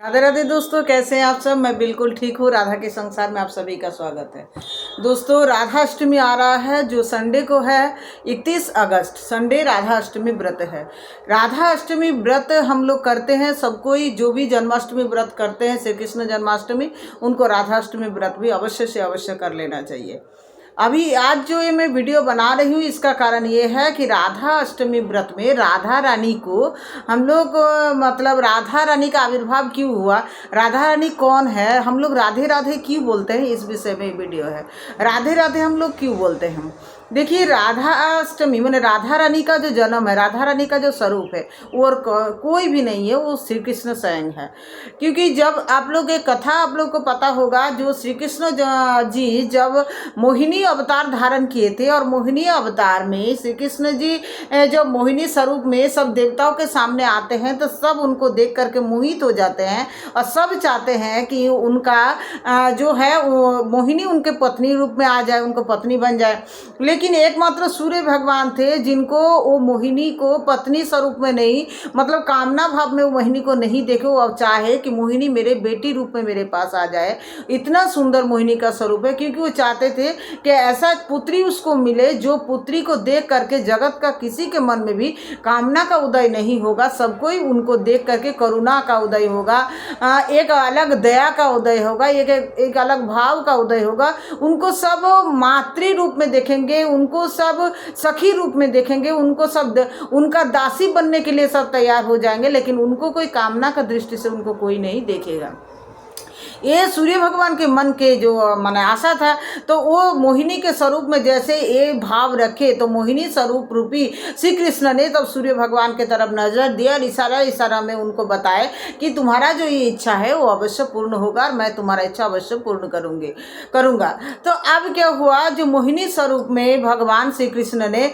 राधे राधे दोस्तों, कैसे हैं आप सब। मैं बिल्कुल ठीक हूँ। राधा के संसार में आप सभी का स्वागत है। दोस्तों, राधा अष्टमी आ रहा है जो संडे को है। 31 अगस्त संडे राधा अष्टमी व्रत है। राधा अष्टमी व्रत हम लोग करते हैं, सब कोई जो भी जन्माष्टमी व्रत करते हैं, श्री कृष्ण जन्माष्टमी, उनको राधा अष्टमी व्रत भी अवश्य से अवश्य कर लेना चाहिए। अभी आज जो ये मैं वीडियो बना रही हूँ, इसका कारण ये है कि राधा अष्टमी व्रत में राधा रानी को हम लोग मतलब राधा रानी का आविर्भाव क्यों हुआ, राधा रानी कौन है, हम लोग राधे राधे क्यों बोलते हैं, इस विषय में वीडियो है। राधे राधे हम लोग क्यों बोलते हैं। देखिए, राधा अष्टमी मैंने राधा रानी का जो जन्म है, राधा रानी का जो स्वरूप है, वो और कोई भी नहीं है, वो श्री कृष्ण स्वयं है। क्योंकि जब आप लोग एक कथा आप लोग को पता होगा, जो श्री कृष्ण जी जब मोहिनी अवतार धारण किए थे, और मोहिनी अवतार में श्री कृष्ण जी जब मोहिनी स्वरूप में सब देवताओं के सामने आते हैं, तो सब उनको देख करके मोहित हो जाते हैं और सब चाहते हैं कि उनका जो है वो मोहिनी उनके पत्नी रूप में आ जाए, उनको पत्नी बन जाए। लेकिन एकमात्र सूर्य भगवान थे जिनको वो मोहिनी को पत्नी स्वरूप में नहीं, मतलब कामना भाव में वो मोहिनी को नहीं देखे, वो अब चाहे कि मोहिनी मेरे बेटी रूप में मेरे पास आ जाए। इतना सुंदर मोहिनी का स्वरूप है, क्योंकि वो चाहते थे कि ऐसा पुत्री उसको मिले जो पुत्री को देख करके जगत का किसी के मन में भी कामना का उदय नहीं होगा, सब कोई उनको देख करके करुणा का उदय होगा, एक अलग दया का उदय होगा, एक अलग भाव का उदय होगा। उनको सब मातृ रूप में देखेंगे, उनको सब सखी रूप में देखेंगे, उनको सब उनका दासी बनने के लिए सब तैयार हो जाएंगे, लेकिन उनको कोई कामना का दृष्टि से उनको कोई नहीं देखेगा। ये सूर्य भगवान के मन के जो मन आशा था, तो वो मोहिनी के स्वरूप में जैसे ये भाव रखे, तो मोहिनी स्वरूप रूपी श्री कृष्ण ने तब सूर्य भगवान के तरफ नजर दिया और इशारा इशारा में उनको बताए कि तुम्हारा जो ये इच्छा है वो अवश्य पूर्ण होगा और मैं तुम्हारा इच्छा अवश्य पूर्ण करूँगा। तो अब क्या हुआ, जो मोहिनी स्वरूप में भगवान श्री कृष्ण ने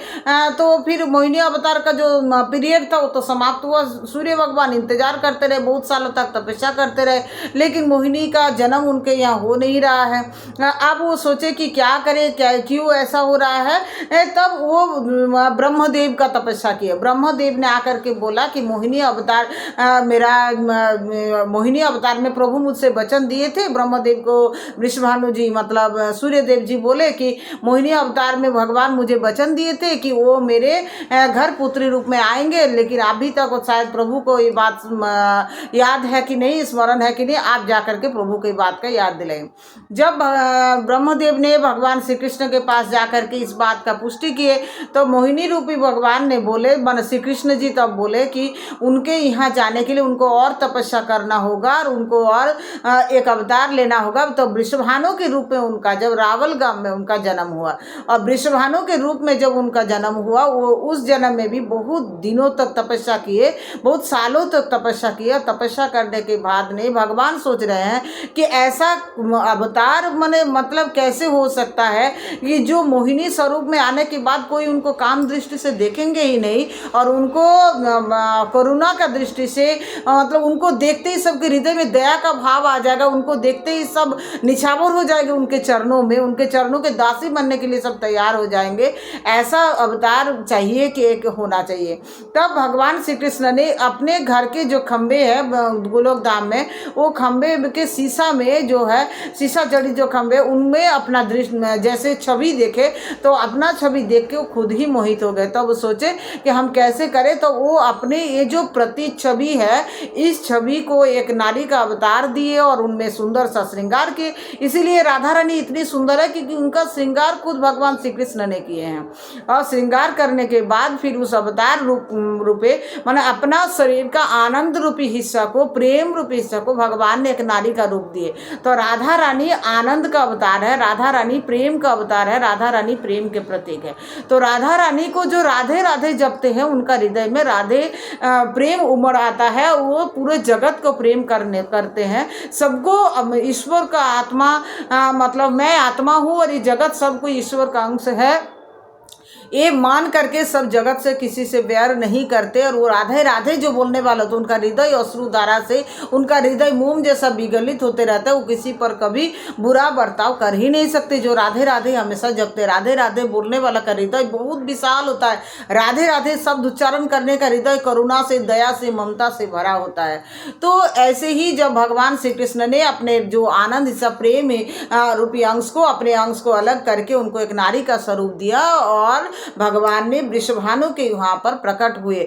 तो फिर मोहिनी अवतार का जो पीरियड था वो तो समाप्त हुआ। सूर्य भगवान इंतजार करते रहे, बहुत सालों तक तपस्या करते रहे, लेकिन मोहिनी का जन्म उनके यहाँ हो नहीं रहा है। अब वो सोचे कि क्या करे, क्या क्यों ऐसा हो रहा है। तब वो ब्रह्मदेव का तपस्या किया। ब्रह्मदेव ने आकर के बोला कि मोहिनी अवतार मोहिनी अवतार में प्रभु मुझसे वचन दिए थे। ब्रह्मदेव को वृषभानु जी मतलब सूर्यदेव जी बोले कि मोहिनी अवतार में भगवान मुझे वचन दिए थे कि वो मेरे घर पुत्री रूप में आएंगे, लेकिन अभी तक शायद प्रभु को ये बात याद है कि नहीं, स्मरण है कि नहीं, आप जाकर के प्रभु की बात का याद दिलाएं। जब ब्रह्मदेव ने भगवान श्री कृष्ण के पास जाकर के इस बात का पुष्टि किए, तो मोहिनी रूपी भगवान ने बोले, श्री कृष्ण जी तब बोले कि उनके यहाँ जाने के लिए उनको और तपस्या करना होगा और उनको और एक अवतार लेना होगा। तो वृषभानु के रूप में उनका जब रावल गांव में उनका जन्म हुआ, और वृषभानु के रूप में जब उनका जन्म हुआ, वो उस जन्म में भी बहुत दिनों तक तपस्या किए, बहुत सालों तक तपस्या किया। तपस्या करने के बाद ने भगवान सोच रहे हैं कि ऐसा अवतार मतलब कैसे हो सकता है कि जो मोहिनी स्वरूप में आने के बाद कोई उनको काम दृष्टि से देखेंगे ही नहीं, और उनको करुणा का दृष्टि से मतलब उनको देखते ही सबके हृदय में दया का भाव आ जाएगा, उनको देखते ही सब निछावर हो जाएंगे उनके चरणों में, उनके चरणों के दासी बनने के लिए सब तैयार हो जाएंगे। ऐसा अवतार चाहिए कि एक होना चाहिए। तब भगवान श्री कृष्ण ने अपने घर के जो खंबे है गोलोक धाम में, वो खंबे के शीशा में जो है शीशा जड़ी जो खंबे, उनमें अपना दृश्य जैसे छवि देखे, तो अपना छवि देख के वो खुद ही मोहित हो गए। तब वो सोचे कि हम कैसे करें, तो वो अपने ये जो प्रति छवि है, इस छवि को एक नारी का अवतार दिए और उनमें सुंदर सा श्रृंगार किए। इसीलिए राधा रानी इतनी सुंदर है क्योंकि उनका श्रृंगार खुद भगवान श्री कृष्ण ने किए हैं। और श्रृंगार करने के बाद फिर उस अवतार रूपे माने अपना शरीर का आनंद रूपी हिस्सा को, प्रेम रूपी हिस्सा को भगवान ने एक नारी का रूप दिए। तो राधा रानी आनंद का अवतार है, राधा रानी प्रेम का अवतार है, राधा रानी प्रेम के प्रतीक है। तो राधा रानी को जो राधे राधे जपते हैं, उनका हृदय में राधे प्रेम उमड़ आता है, वो पूरे जगत को प्रेम करते हैं। सबको ईश्वर का आत्मा मतलब मैं आत्मा हूँ और ये जगत सब कोई ईश्वर का अंश है, ये मान करके सब जगत से किसी से बैर नहीं करते, और वो राधे राधे जो बोलने वाला तो उनका हृदय अश्रुधारा से, उनका हृदय मोम जैसा विगलित होते रहता है। वो किसी पर कभी बुरा बर्ताव कर ही नहीं सकते। जो राधे राधे हमेशा जपते, राधे राधे बोलने वाला का हृदय बहुत विशाल होता है। राधे राधे शब्द उच्चारण करने का हृदय करुणा से, दया से, ममता से भरा होता है। तो ऐसे ही जब भगवान श्री कृष्ण ने अपने जो आनंद सा प्रेम रूपी अंश को, अपने अंश को अलग करके उनको एक नारी का स्वरूप दिया, और भगवान ने वृषभानु के वहाँ पर प्रकट हुए।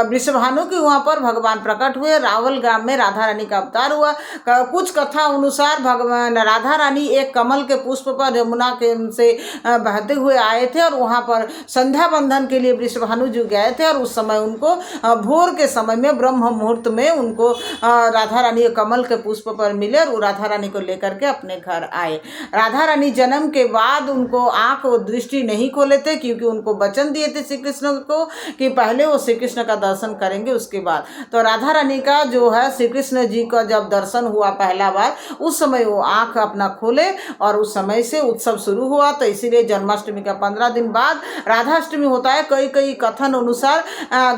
वृषभानु के वहाँ पर भगवान प्रकट हुए। रावल ग्राम में राधा रानी का अवतार हुआ। कुछ कथा अनुसार भगवान राधा रानी एक कमल के पुष्प पर यमुना के से बहते हुए आए थे, और वहाँ पर संध्या बंधन के लिए वृषभानु जी गए थे, और उस समय उनको भोर के समय में ब्रह्म मुहूर्त में उनको राधा रानी कमल के पुष्प पर मिले, और वो राधा रानी को लेकर के अपने घर आए। राधा रानी जन्म के बाद उनको आंख और दृष्टि नहीं खोले थे, क्योंकि उनको वचन दिए थे श्री कृष्ण को कि पहले वो श्री कृष्ण का दर्शन करेंगे उसके बाद। तो राधा रानी का जो है श्री कृष्ण जी का जब दर्शन हुआ पहला बार, उस समय वो आंख अपना खोले, और उस समय से उत्सव शुरू हुआ। तो इसीलिए जन्माष्टमी का 15 दिन बाद राधाष्टमी होता है। कई कई कथन अनुसार,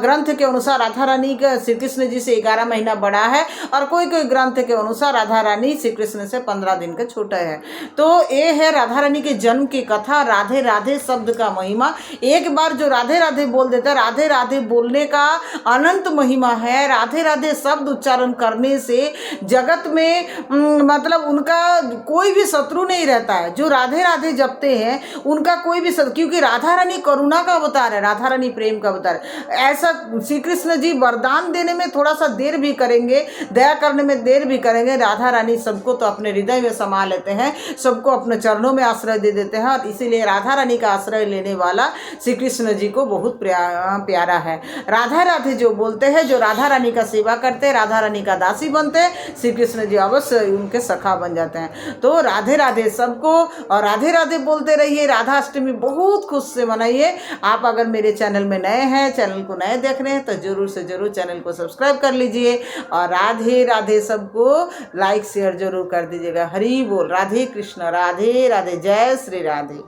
ग्रंथ के अनुसार राधा रानी का श्री कृष्ण जी से 11 महीना बड़ा है, और कोई कोई ग्रंथ के अनुसार राधा रानी श्री कृष्ण से 15 दिन के छोटा है। तो ये है राधा रानी के जन्म की कथा। राधे राधे शब्द का महिमा, एक बार जो राधे राधे बोल देता है, राधे राधे बोलने का अनंत महिमा है। राधे राधे शब्द उच्चारण करने से जगत में मतलब उनका कोई भी शत्रु नहीं रहता है। जो राधे राधे जपते हैं उनका कोई भी शत्रु, क्योंकि राधा रानी करुणा का अवतार है, राधा रानी प्रेम का अवतार है। ऐसा श्री कृष्ण जी वरदान देने में थोड़ा सा देर भी करेंगे, दया करने में देर भी करेंगे। राधा रानी सबको तो अपने हृदय में समा लेते हैं, सबको अपने चरणों में आश्रय दे देते हैं, और इसीलिए राधा रानी का आश्रय लेने वाला श्री कृष्ण जी को बहुत प्यारा है। राधा राधे जो बोलते हैं, जो राधा रानी का सेवा करते हैं, राधा रानी का दासी बनते हैं, श्री कृष्ण जी अवश्य उनके सखा बन जाते हैं। तो राधे राधे सबको, और राधे राधे बोलते रहिए। राधा अष्टमी बहुत खुश से मनाइए। आप अगर मेरे चैनल में नए हैं, चैनल को नए देख रहे हैं, तो जरूर से जरूर चैनल को सब्सक्राइब कर लीजिए, और राधे राधे सबको लाइक शेयर जरूर कर दीजिएगा। हरि बोल। राधे कृष्ण, राधे राधे, जय श्री राधे।